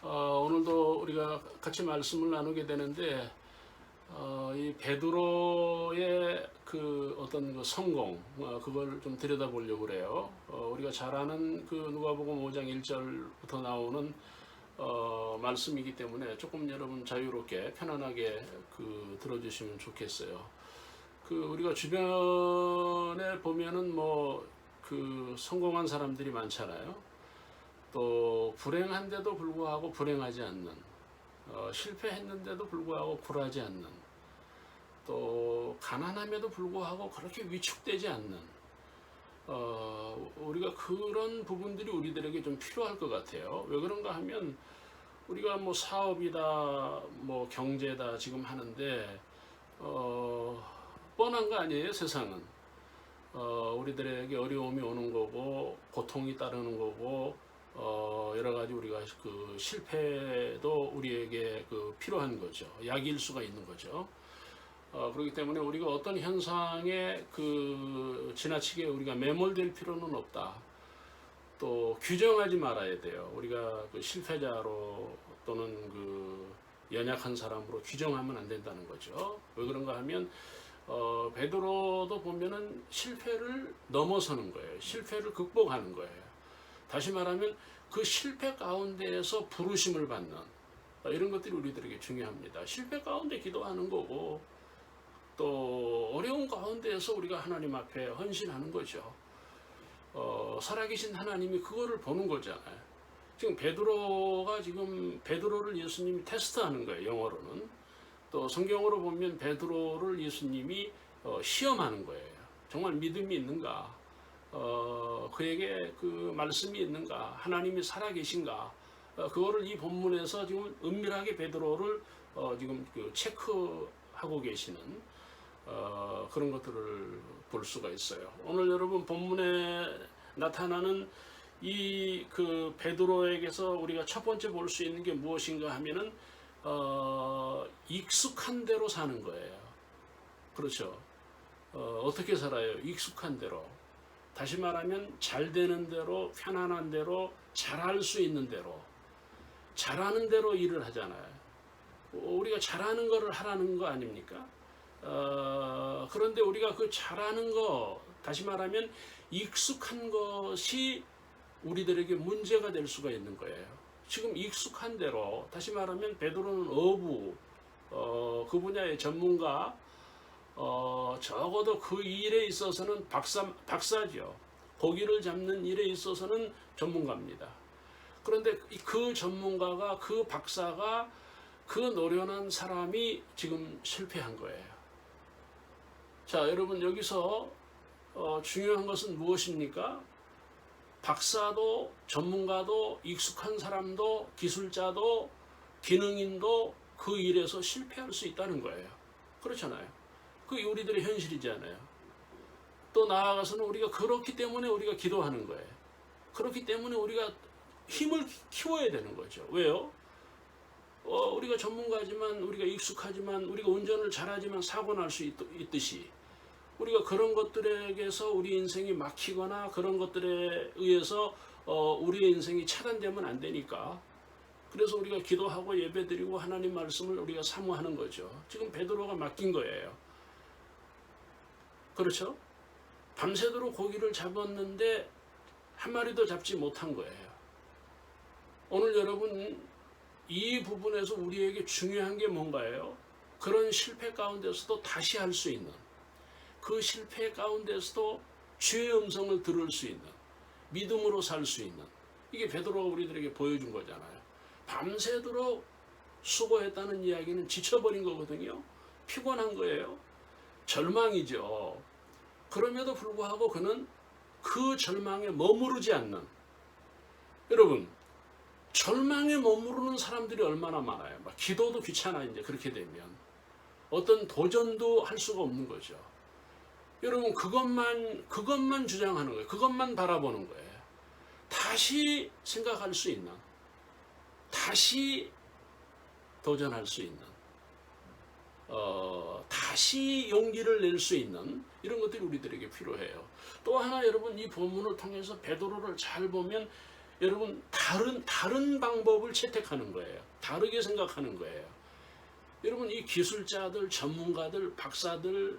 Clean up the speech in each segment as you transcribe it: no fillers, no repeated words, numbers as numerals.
오늘도 우리가 같이 말씀을 나누게 되는데, 이 베드로의 그 어떤 그 성공, 그걸 좀 들여다보려고 그래요. 우리가 잘 아는 그 누가복음 5장 1절부터 나오는 말씀이기 때문에 조금 여러분 자유롭게 편안하게 그 들어주시면 좋겠어요. 그 우리가 주변에 보면은 뭐 그 성공한 사람들이 많잖아요. 또 불행한데도 불구하고 불행하지 않는, 실패했는데도 불구하고 굴하지 않는, 또 가난함에도 불구하고 그렇게 위축되지 않는, 우리가 그런 부분들이 우리들에게 좀 필요할 것 같아요. 왜 그런가 하면 우리가 뭐 사업이다, 뭐 경제다 지금 하는데 뻔한 거 아니에요, 세상은. 우리들에게 어려움이 오는 거고 고통이 따르는 거고 여러 가지 우리가 그 실패도 우리에게 그 필요한 거죠. 약일 수가 있는 거죠. 그렇기 때문에 우리가 어떤 현상에 그 지나치게 우리가 매몰될 필요는 없다. 또 규정하지 말아야 돼요. 우리가 그 실패자로 또는 그 연약한 사람으로 규정하면 안 된다는 거죠. 왜 그런가 하면 베드로도 보면은 실패를 넘어서는 거예요. 실패를 극복하는 거예요. 다시 말하면 그 실패 가운데에서 부르심을 받는 이런 것들이 우리들에게 중요합니다. 실패 가운데 기도하는 거고 또 어려운 가운데에서 우리가 하나님 앞에 헌신하는 거죠. 살아계신 하나님이 그거를 보는 거잖아요. 지금 베드로를 예수님이 테스트하는 거예요. 영어로는. 또 성경으로 보면 베드로를 예수님이 시험하는 거예요. 정말 믿음이 있는가? 그에게 그 말씀이 있는가? 하나님이 살아계신가? 그거를 이 본문에서 지금 은밀하게 베드로를 지금 그 체크하고 계시는 그런 것들을 볼 수가 있어요. 오늘 여러분 본문에 나타나는 이 그 베드로에게서 우리가 첫 번째 볼 수 있는 게 무엇인가 하면은 익숙한 대로 사는 거예요. 그렇죠. 어떻게 살아요? 익숙한 대로. 다시 말하면 잘 되는 대로, 편안한 대로, 잘할 수 있는 대로, 잘하는 대로 일을 하잖아요. 우리가 잘하는 거를 하라는 거 아닙니까? 그런데 우리가 그 잘하는 거, 다시 말하면 익숙한 것이 우리들에게 문제가 될 수가 있는 거예요. 지금 익숙한 대로, 다시 말하면 베드로는 그 분야의 전문가, 적어도 그 일에 있어서는 박사죠. 고기를 잡는 일에 있어서는 전문가입니다. 그런데 그 전문가가, 그 박사가, 그 노련한 사람이 지금 실패한 거예요. 자, 여러분 여기서 중요한 것은 무엇입니까? 박사도 전문가도 익숙한 사람도 기술자도 기능인도 그 일에서 실패할 수 있다는 거예요. 그렇잖아요. 그게 우리들의 현실이잖아요. 또 나아가서는 우리가 그렇기 때문에 우리가 기도하는 거예요. 그렇기 때문에 우리가 힘을 키워야 되는 거죠. 왜요? 우리가 전문가지만, 우리가 익숙하지만, 우리가 운전을 잘하지만 사고 날 수 있듯이 우리가 그런 것들에게서 우리 인생이 막히거나 그런 것들에 의해서 우리의 인생이 차단되면 안 되니까, 그래서 우리가 기도하고 예배드리고 하나님 말씀을 우리가 사모하는 거죠. 지금 베드로가 맡긴 거예요. 그렇죠? 밤새도록 고기를 잡았는데 한 마리도 잡지 못한 거예요. 오늘 여러분 이 부분에서 우리에게 중요한 게 뭔가요? 그런 실패 가운데서도 다시 할 수 있는, 그 실패 가운데서도 주의 음성을 들을 수 있는, 믿음으로 살 수 있는, 이게 베드로가 우리들에게 보여준 거잖아요. 밤새도록 수고했다는 이야기는 지쳐버린 거거든요. 피곤한 거예요. 절망이죠. 그럼에도 불구하고 그는 그 절망에 머무르지 않는, 여러분 절망에 머무르는 사람들이 얼마나 많아요. 막 기도도 귀찮아. 이제 그렇게 되면 어떤 도전도 할 수가 없는 거죠. 여러분 그것만 주장하는 거예요. 그것만 바라보는 거예요. 다시 생각할 수 있는, 다시 도전할 수 있는, 다시 용기를 낼 수 있는 이런 것들이 우리들에게 필요해요. 또 하나 여러분 이 본문을 통해서 베드로를 잘 보면 여러분 다른 방법을 채택하는 거예요. 다르게 생각하는 거예요. 여러분 이 기술자들, 전문가들, 박사들,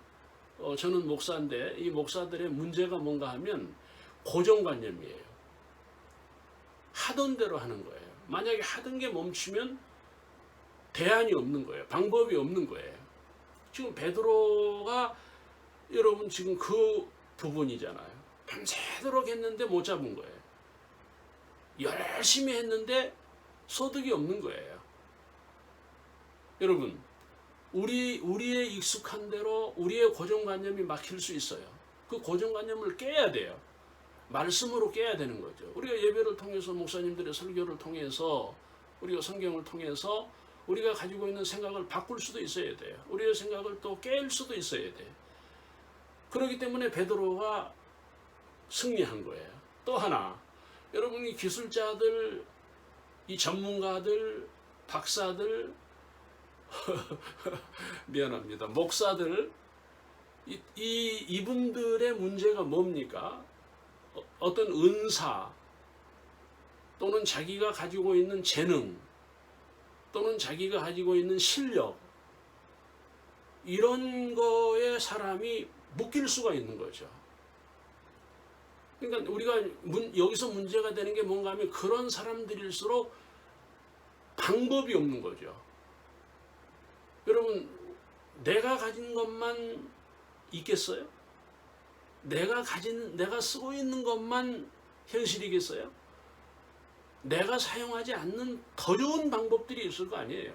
저는 목사인데 이 목사들의 문제가 뭔가 하면 고정관념이에요. 하던 대로 하는 거예요. 만약에 하던 게 멈추면 대안이 없는 거예요. 방법이 없는 거예요. 지금 베드로가 여러분 지금 그 부분이잖아요. 밤새도록 했는데 못 잡은 거예요. 열심히 했는데 소득이 없는 거예요. 여러분, 우리의 익숙한 대로 우리의 고정관념이 막힐 수 있어요. 그 고정관념을 깨야 돼요. 말씀으로 깨야 되는 거죠. 우리가 예배를 통해서 목사님들의 설교를 통해서 우리가 성경을 통해서 우리가 가지고 있는 생각을 바꿀 수도 있어야 돼요. 우리의 생각을 또 깰 수도 있어야 돼요. 그렇기 때문에 베드로가 승리한 거예요. 또 하나, 여러분이 기술자들, 이 전문가들, 박사들, 미안합니다. 목사들, 이분들의 문제가 뭡니까? 어떤 은사 또는 자기가 가지고 있는 재능 또는 자기가 가지고 있는 실력 이런 거에 사람이 묶일 수가 있는 거죠. 그러니까 우리가 여기서 문제가 되는 게 뭔가 하면 그런 사람들일수록 방법이 없는 거죠. 여러분, 내가 가진 것만 있겠어요? 내가 쓰고 있는 것만 현실이겠어요? 내가 사용하지 않는 더 좋은 방법들이 있을 거 아니에요.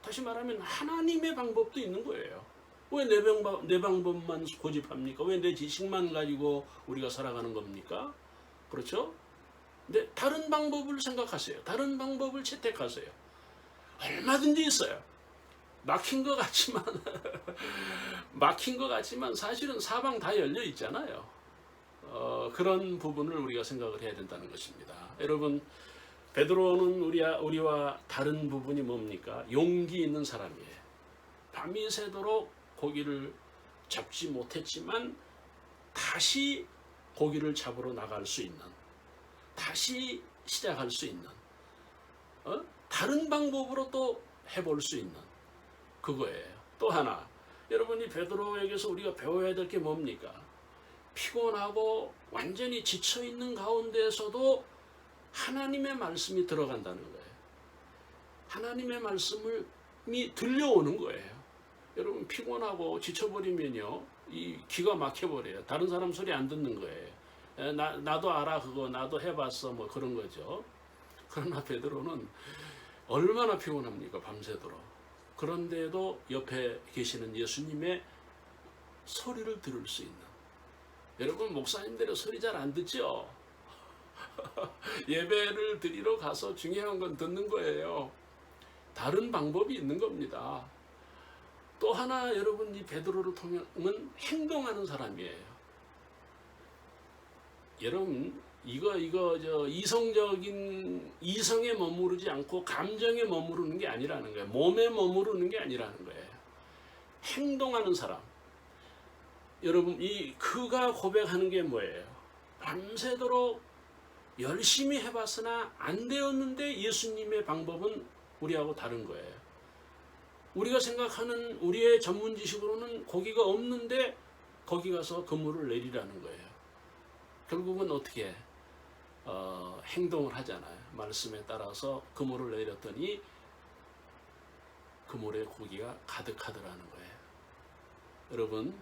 다시 말하면 하나님의 방법도 있는 거예요. 왜 내 방법만 고집합니까? 왜 내 지식만 가지고 우리가 살아가는 겁니까? 그렇죠? 근데 다른 방법을 생각하세요. 다른 방법을 채택하세요. 얼마든지 있어요. 막힌 것 같지만 사실은 사방 다 열려 있잖아요. 그런 부분을 우리가 생각을 해야 된다는 것입니다. 여러분, 베드로는 우리와 다른 부분이 뭡니까? 용기 있는 사람이에요. 밤이 새도록 고기를 잡지 못했지만 다시 고기를 잡으러 나갈 수 있는, 다시 시작할 수 있는, 다른 방법으로 또 해볼 수 있는 그거예요. 또 하나, 여러분이 베드로에게서 우리가 배워야 될 게 뭡니까? 피곤하고 완전히 지쳐있는 가운데에서도 하나님의 말씀이 들어간다는 거예요. 하나님의 말씀이 들려오는 거예요. 여러분, 피곤하고 지쳐버리면요, 이 기가 막혀버려요. 다른 사람 소리 안 듣는 거예요. 나도 알아, 그거 나도 해봤어, 뭐 그런 거죠. 그러나 베드로는 얼마나 피곤합니까? 밤새도록. 그런데도 옆에 계시는 예수님의 소리를 들을 수 있는. 여러분, 목사님들의 소리 잘 안 듣죠? 예배를 드리러 가서 중요한 건 듣는 거예요. 다른 방법이 있는 겁니다. 또 하나, 여러분, 이 베드로를 통해는 행동하는 사람이에요. 여러분, 이성에 머무르지 않고 감정에 머무르는 게 아니라는 거예요. 몸에 머무르는 게 아니라는 거예요. 행동하는 사람. 여러분, 그가 고백하는 게 뭐예요? 밤새도록 열심히 해봤으나 안 되었는데 예수님의 방법은 우리하고 다른 거예요. 우리가 생각하는 우리의 전문 지식으로는 고기가 없는데 거기 가서 그물을 내리라는 거예요. 결국은 어떻게 행동을 하잖아요. 말씀에 따라서 그물을 내렸더니 그물에 고기가 가득하더라는 거예요. 여러분,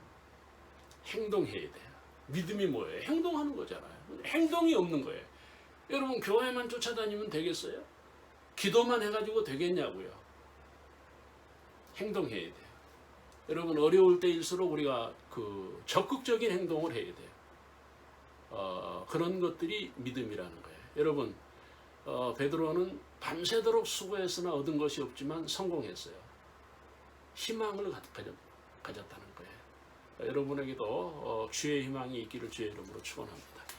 행동해야 돼요. 믿음이 뭐예요? 행동하는 거잖아요. 행동이 없는 거예요. 여러분, 교회만 쫓아다니면 되겠어요? 기도만 해가지고 되겠냐고요. 행동해야 돼요. 여러분, 어려울 때일수록 우리가 적극적인 행동을 해야 돼요. 그런 것들이 믿음이라는 거예요. 여러분, 베드로는 밤새도록 수고했으나 얻은 것이 없지만 성공했어요. 희망을 가졌다는 거예요. 여러분에게도 주의 희망이 있기를 주의 이름으로 축원합니다.